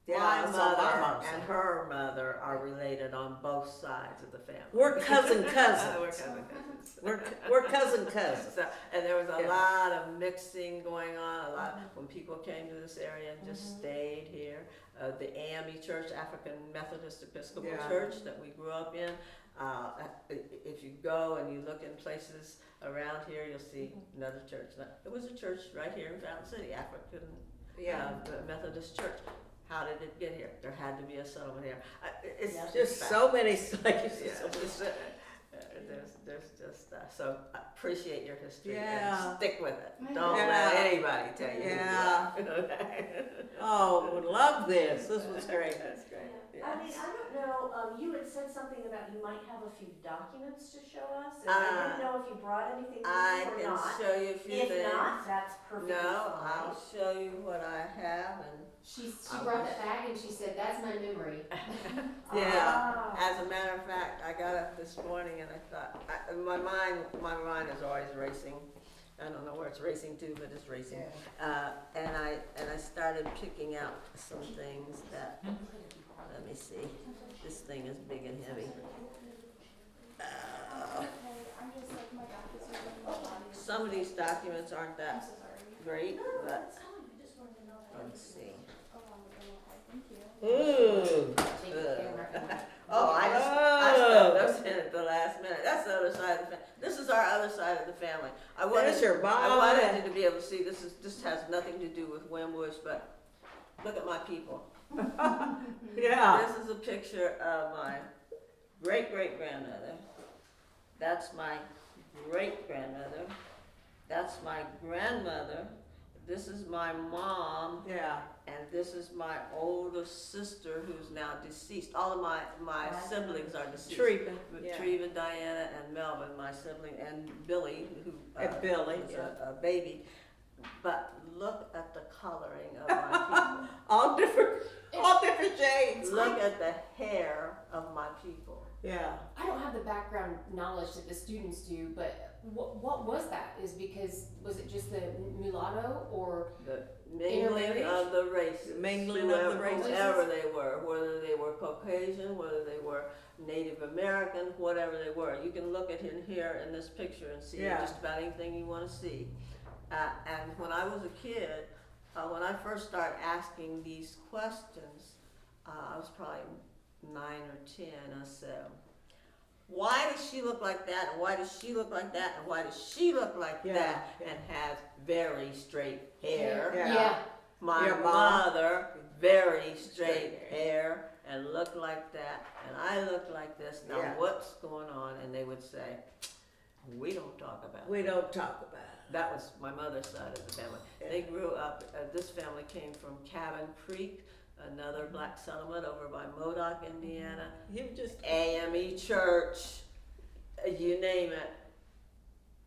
S3: My
S2: Yeah, that's on my
S3: mother
S2: mom's
S3: and
S2: side.
S3: her mother are related on both sides of the family.
S2: We're cousin
S3: We're
S2: cousins.
S3: cousin cousins.
S2: We're cousin cousins.
S3: So, and there was a
S2: Yeah.
S3: lot of mixing going on. A lot when people came to this area and just stayed here. The AME Church, African Methodist Episcopal
S2: Yeah.
S3: Church, that we grew up in. If you go and you look in places around here, you'll see another church. It was a church right here in Fountain City, African
S2: Yeah.
S3: Methodist Church. How did it get here? There had to be a settlement here. It's
S2: Just
S3: just
S2: so many places.
S3: yeah, there's just so I appreciate your history
S2: Yeah.
S3: and stick with it.
S1: Yeah.
S3: Don't let anybody tell you.
S2: Yeah.
S3: Yeah.
S2: Oh, would love this. This was great.
S3: That's great.
S5: I mean, I don't know, you had said something about you might have a few documents to show us, and I
S3: Uh,
S5: didn't know if you brought anything with
S3: I
S5: you or
S3: can
S5: not.
S3: show you a few
S5: If
S3: things.
S5: not, that's perfectly
S3: No,
S5: fine.
S3: I'll show you what I have and
S4: She brought that bag and she said, "That's my memory."
S3: yeah.
S5: Ah.
S3: As a matter of fact, I got up this morning and I thought my mind is always racing. I don't know where it's racing to, but it's racing. And I started picking out some things that. Let me see. This thing is big and heavy.
S1: I'm just like, my back is hurting, my body is.
S3: Some of these documents aren't
S1: I'm
S3: that
S1: so sorry.
S3: great,
S5: No,
S3: but
S5: that's fine, I just wanted to know that.
S3: let's see.
S1: Oh, thank you.
S2: Ooh.
S4: Take the camera.
S3: Oh, I
S2: Oh.
S3: stuck those in at the last minute. That's the other side of the family. This is our other side of the family. I
S2: There's your
S3: I wanted
S2: mom.
S3: you to be able to see. This has nothing to do with Wimbush, but look at my people.
S2: Yeah.
S3: This is a picture of my great-great-grandmother. That's my great-grandmother. That's my grandmother. This is my mom,
S2: Yeah.
S3: and this is my oldest sister who's now deceased. All of my siblings are deceased.
S2: Treva. Yeah.
S3: Treva, Diana, and Melvin, my sibling, and Billy, who
S2: And Billy,
S3: was
S2: yeah.
S3: a baby. But look at the coloring of my
S2: All different shades.
S3: people. Look at the hair of my people.
S2: Yeah.
S4: I don't have the background knowledge that the students do, but what was that? Was it just the mulatto or?
S3: The mingling
S4: Intermarriage?
S3: of the races.
S2: Mingling of the races.
S3: Whoever they were, whether they were Caucasian, whether they were Native American, whatever they were. You can look at in here in this picture and see
S2: Yeah.
S3: just about anything you want to see. And when I was a kid, when I first started asking these questions, I was probably 9 or 10 or so. Why does she look like that? And why does she look like that? And why does she look like
S2: Yeah.
S3: that? And has very straight hair.
S2: Yeah.
S3: My
S2: Your mom.
S3: mother, very straight hair, and looked like that, and I looked like this. Now
S2: Yeah.
S3: what's going on? And they would say, we don't talk about
S2: We
S3: that.
S2: don't talk about it.
S3: That was my mother's side of the family.
S2: Yeah.
S3: They grew up, this family came from Cabin Creek, another black settlement over by Modoc, Indiana.
S2: You just.
S3: AME Church, you name it.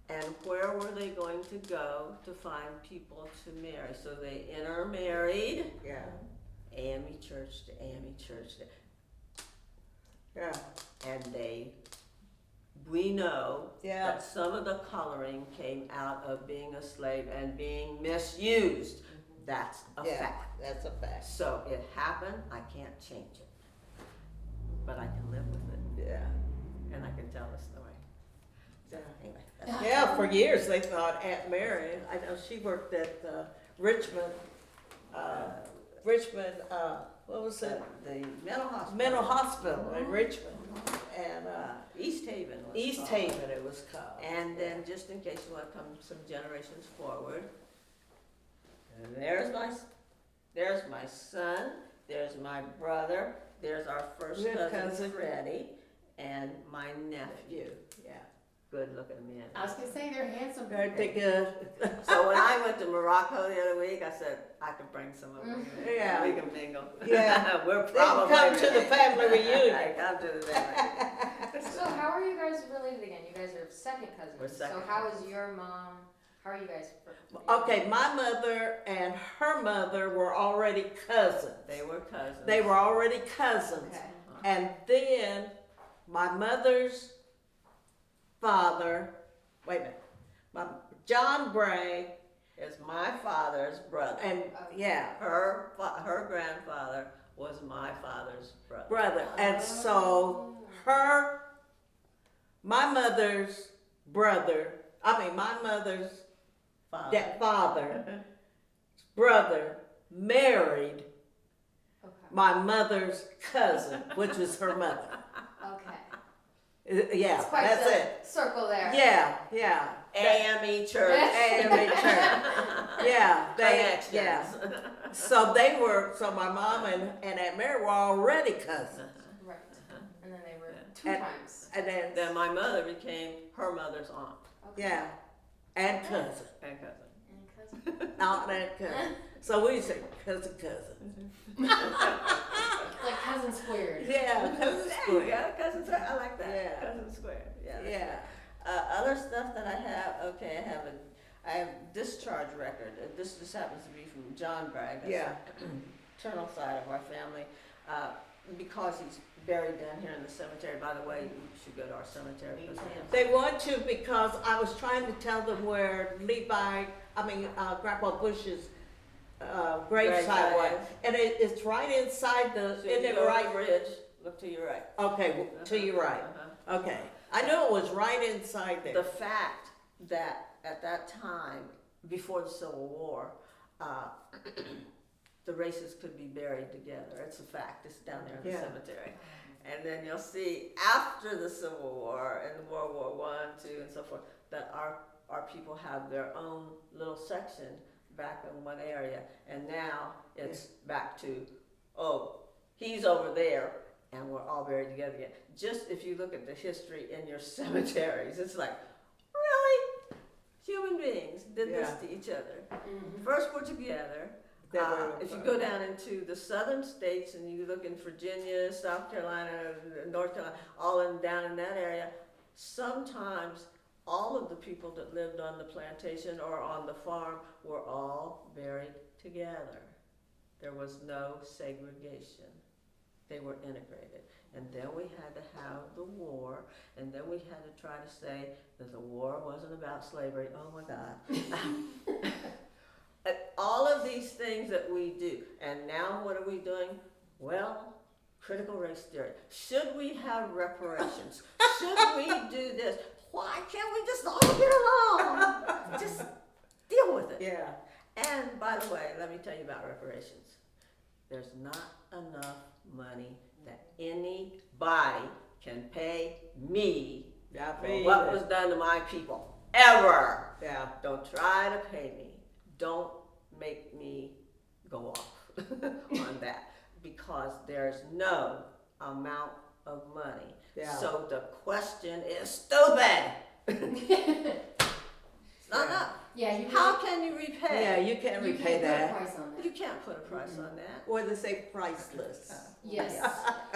S3: And And where were they going to go to find people to marry? So they intermarried.
S2: Yeah,
S3: AME church to AME church.
S2: yeah,
S3: And we know
S2: yeah,
S3: that some of the coloring came out of being a slave and being misused. That's a
S2: yeah,
S3: fact.
S2: that's a fact,
S3: So it happened, I can't change it. But I can live with it,
S2: yeah.
S3: and I can tell the story. So anyway, that's
S2: Yeah, for years they thought Aunt Mary, I know she worked at Richmond, what was it?
S3: the mental hospital.
S2: Mental hospital in Richmond, and
S3: East Haven was
S2: East
S3: called.
S2: Haven it was called.
S3: And then, just in case you want to come some generations forward, and there's my son, there's my brother, there's our first
S2: Good
S3: cousin
S2: cousin.
S3: Freddie, and my nephew.
S2: Yeah,
S3: Good looking man.
S4: I was gonna say they're handsome.
S2: pretty good.
S3: So when I went to Morocco the other week, I said I could bring some of them.
S2: Yeah.
S3: We can mingle.
S2: Yeah.
S3: We're
S2: They can
S3: probably
S2: come to the family reunion.
S3: I come to the family.
S6: So how are you guys related again? You guys are second cousins.
S3: We're second
S6: So how
S3: cousins.
S6: is your mom? How are you guys?
S2: Okay, my mother and her mother were already cousins.
S3: They were cousins.
S2: They were already cousins.
S6: Okay.
S2: And then my mother's father, wait a minute, John Bray,
S3: Is my father's brother.
S2: and yeah,
S3: Her grandfather was my father's brother.
S2: brother. And so my mother's my mother's father's brother married
S6: Okay.
S2: my mother's cousin, which was her mother.
S6: Okay.
S2: Yeah,
S6: It's quite
S2: that's
S6: the
S2: it.
S6: circle there.
S2: Yeah, yeah.
S3: AME church.
S2: AME church. Yeah,
S3: Connections.
S2: yeah. So my mom and Aunt Mary were already cousins.
S6: Right. And then they were two
S2: And-
S6: times.
S2: And then,
S3: Then my mother became her mother's aunt
S6: Okay.
S2: yeah, and cousin.
S3: and cousin.
S6: And cousin.
S2: Aunt and cousin. So we say cousin.
S6: Like cousin squared.
S2: Yeah, cousin
S3: There you
S2: square.
S3: go, cousin square. I like that.
S2: Yeah.
S3: Cousin square. Yeah. that's
S2: Yeah.
S3: right. Other stuff that I have. Okay, I have discharge record. This happens to be from John Bragg. That's
S2: Yeah.
S3: the paternal side of our family. Because he's buried down here in the cemetery. By the way, you should go to our cemetery.
S2: They want to because I was trying to tell them where Grandpa Bush's gravesite was. And it's right inside
S3: So
S2: isn't
S3: if you
S2: it
S3: go
S2: right?
S3: to the bridge, look to your right.
S2: Okay, to your right. Okay. I knew it was right inside
S3: The
S2: there.
S3: fact that at that time, before the Civil War, the races could be buried together. It's a fact. It's down there in the
S2: Yeah.
S3: cemetery. And then you'll see after the Civil War and World War I, II, and so forth, that our people have their own little section back in one area. And now it's back to, he's over there and we're all buried together again. Just if you look at the history in your cemeteries, it's like, really? Human beings did this
S2: Yeah.
S3: to each other.
S6: Mm-hmm.
S3: First we're together.
S2: Then we're-
S3: If you go down into the southern states and you look in Virginia, South Carolina, North Carolina, down in that area, sometimes all of the people that lived on the plantation or on the farm were all buried together. There was no segregation. They were integrated. And then we had to have the war, and then we had to try to say that the war wasn't about slavery. Oh my God. All of these things that we do, and now what are we doing? Well, critical race theory. Should we have reparations? Should we do this? Why can't we just all get along? Just deal with it.
S2: Yeah.
S3: And by the way, let me tell you about reparations. There's not enough money that anybody can pay me
S2: Yeah,
S3: for what was done to my people. Ever.
S2: Yeah.
S3: Don't try to pay me. Don't make me go off on that, because there's no amount of money.
S2: Yeah.
S3: So the question is stupid. It's not enough.
S6: Yeah, you
S3: How can you repay?
S2: Yeah, you can't
S6: you
S2: repay
S6: can't put a
S2: that.
S6: price on that.
S3: You can't put a price on that.
S2: Or they say priceless.
S6: Yes,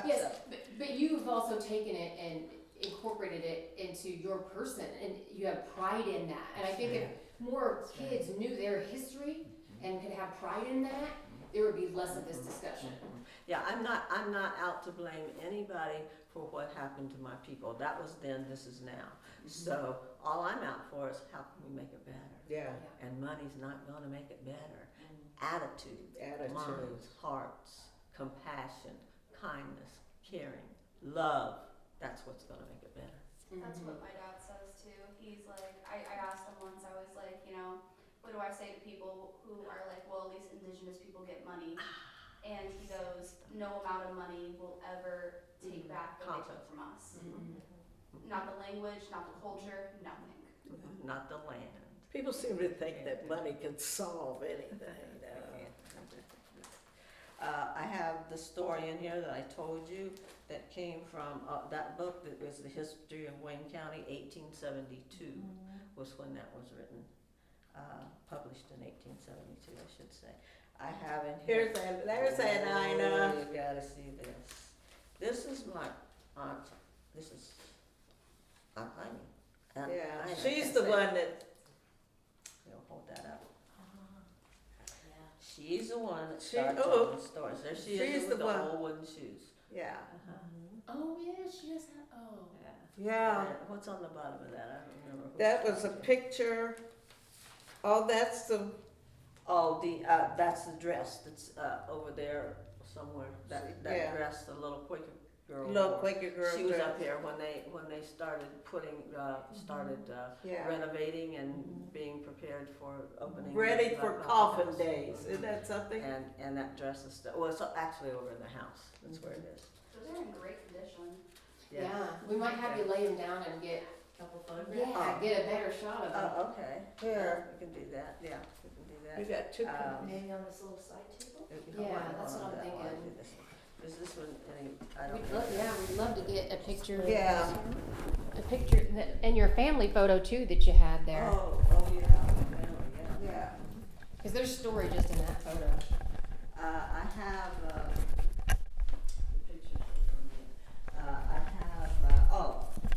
S6: yes, but you've also taken it and
S4: incorporated it into your person and you have pride in that. And I think if more kids knew their history and could have pride in that, there would be less of this discussion.
S3: Yeah, I'm not out to blame anybody for what happened to my people. That was then, this is now. So all I'm out for is how can we make it better?
S2: Yeah,
S3: And money's not gonna make it better. Attitude, minds, hearts, compassion, kindness, caring, love, that's what's gonna make it better.
S1: That's what my dad says too. He's like, I asked him once, I was like, you know, what do I say to people who are like, well, at least indigenous people get money. And he goes, no amount of money will ever take back what they took from us. Not the language, not the culture, nothing.
S3: Not the land.
S2: people seem to think that money can solve anything.
S3: I have the story in here that I told you that came from that book that was the history of Wayne County, 1872 was when that was written, published in 1872, I should say. I have in here.
S2: There's that Ina.
S3: Oh, you gotta see this. This is my aunt. This is Aunt Amy. Aunt
S2: Yeah,
S3: Ina,
S2: she's
S3: I
S2: the
S3: say.
S2: one that,
S3: Hold that up. She's the one that
S2: She-
S3: started
S2: oh,
S3: telling the stories. There she
S2: she's
S3: is
S2: the
S3: with the
S2: one.
S3: old wooden shoes.
S2: yeah,
S4: Oh, yeah, she does have, oh.
S2: yeah.
S3: And what's on the bottom of that? I don't remember. who
S2: That
S3: it's
S2: was a
S3: from.
S2: picture, oh, that's the,
S3: Oh, that's the dress that's over there somewhere. That
S2: Yeah.
S3: dress, the little Quaker girl.
S2: little
S3: wore.
S2: Quaker girl
S3: She was
S2: dress.
S3: up here when they started putting
S2: Yeah.
S3: renovating and being prepared for opening.
S2: Ready
S3: the
S2: for
S3: House.
S2: coffin days, isn't that something?
S3: And that dress is still, well, it's actually over in the house. That's where it is.
S1: Those are in great condition.
S4: Yeah, we might have you lay him down and get,
S6: Couple photographs.
S4: yeah, get a better shot of him.
S3: Oh, okay.
S2: Here.
S3: We can do that. Yeah, we can do that.
S2: We got two,
S6: Maybe on this little side table?
S4: Yeah, that's what I'm
S3: Hold on,
S4: thinking.
S3: do this one. Is this one any, I don't
S4: We'd
S3: know.
S4: love, yeah, we'd love to get a picture.
S2: Yeah.
S4: A picture, and your family photo too that you had there.
S3: Oh, yeah, yeah.
S2: yeah.
S4: Cause there's story just in that photo.
S3: I have, pictures from me. I have,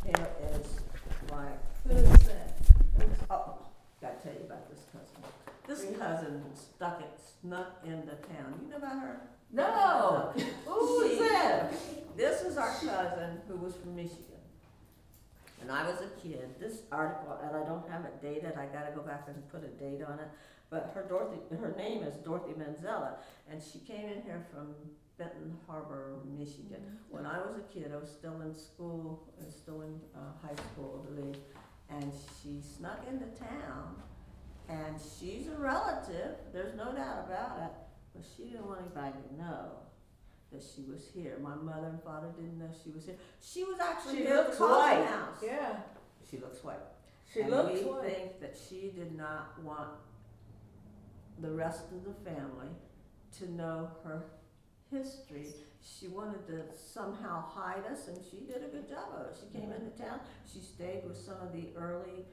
S3: here is my, who's that? Gotta tell you about this cousin. This cousin snuck into town. You know about her? No! Who is that? This is our cousin who was from Michigan. When I was a kid, this article, and I don't have it dated, I gotta go back and put a date on it, but her name is Dorothy Manzella, and she came in here from Benton Harbor, Michigan. When I was a kid, I was still in school, still in high school, I believe, and she snuck into town, and she's a relative, there's no doubt about it, but she didn't want anybody to know that she was here. My mother and father didn't know she was here. She was actually
S2: She
S3: here at the
S2: looks
S3: coffee
S2: white.
S3: house.
S2: Yeah,
S3: She looks white.
S2: she
S3: And
S2: looks
S3: we
S2: white.
S3: think that she did not want the rest of the family to know her history. She wanted to somehow hide us, and she did a good job of it. She came into town. She stayed with some of the early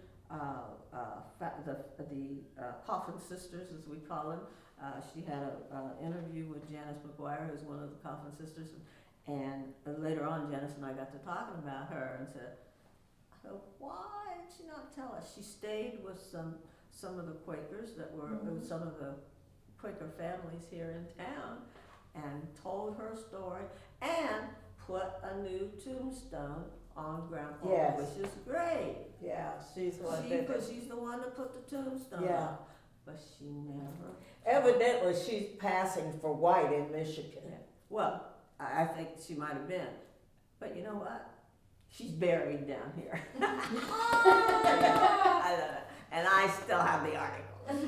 S3: Coffin Sisters, as we call them. She had an interview with Janice McGuire, who's one of the Coffin Sisters, and later on, Janice and I got to talking about her and said, why did she not tell us? She stayed with some of the Quakers that were some of the Quaker families here in town, and told her story and put a new tombstone on Grandpa
S2: Yes.
S3: Bush's grave.
S2: Yeah, she's the one that,
S3: Because she's the one that put the tombstone
S2: Yeah.
S3: on. But she never.
S2: evidently she's passing for white in Michigan.
S3: Well, I think she might have been. But you know what? She's buried down here. I love it. And I still have the article. And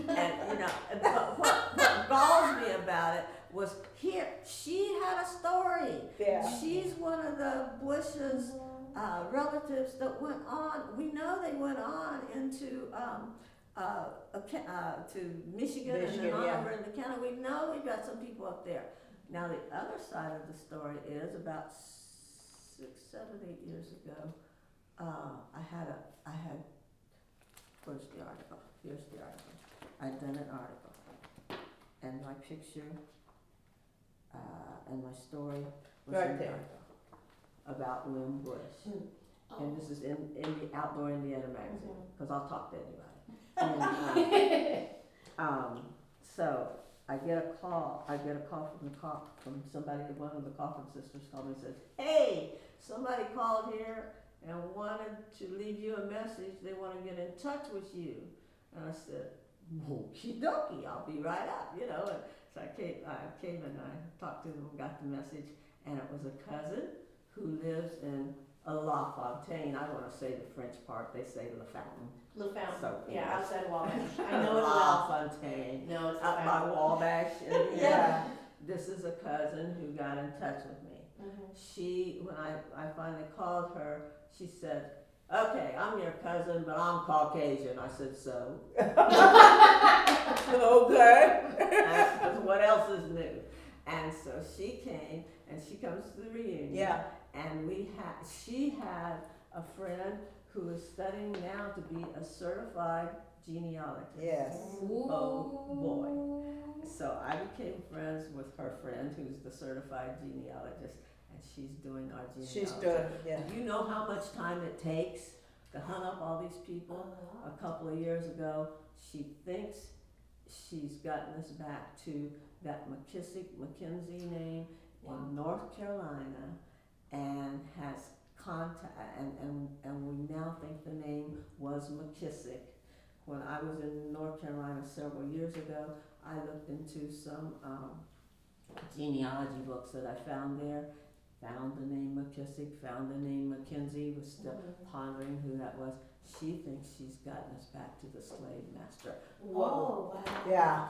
S3: you know, but what galls me about it was here, she had a story.
S2: Yeah.
S3: She's one of the Bush's relatives that went on. We know they went on into to Michigan and
S2: Michigan,
S3: then on
S2: yeah.
S3: over into Canada. We know we've got some people up there. Now the other side of the story is about 6, 7, 8 years ago. I had. Where's the article? Here's the article. I'd done an article, and my picture and my story was
S2: Right
S3: in the
S2: there.
S3: article about William Bush. and this is in the Outdoor Indiana magazine, because I'll talk to anybody. And, so I get a call from somebody, one of the Coffin sisters called me and says, hey, somebody called here and wanted to leave you a message. They want to get in touch with you. And I said, okie dokie, I'll be right up, you know. And so I came and I talked to them and got the message. And it was a cousin who lives in La Fontaine. I want to say the French part. They say La Fountain.
S5: Le Fountain,
S3: So,
S5: yeah,
S3: yeah.
S5: outside Wabash. I know it
S3: La
S5: well.
S3: Fontaine.
S5: No, it's the
S3: Up by
S5: Fountain.
S3: Wabash. And,
S5: Yeah.
S3: This is a cousin who got in touch with me. She, when I finally called her, she said, okay, I'm your cousin, but I'm Caucasian. I said, so? Okay. Because what else is new? And so she came, and she comes to the reunion.
S2: Yeah.
S3: And she had a friend who is studying now to be a certified genealogist.
S2: Yes.
S3: Oh, boy. So I became friends with her friend, who's the certified genealogist, and she's doing our genealogy.
S2: She's doing, yeah.
S3: Do you know how much time it takes to hunt up all these people? A couple of years ago, she thinks she's gotten us back to that McKinsey name in North Carolina, and has contact, and we now think the name was McKissick. When I was in North Carolina several years ago, I looked into some genealogy books that I found there, found the name McKissick, found the name McKenzie, was still pondering who that was. She thinks she's gotten us back to the slave master.
S5: Whoa, wow.
S2: Yeah.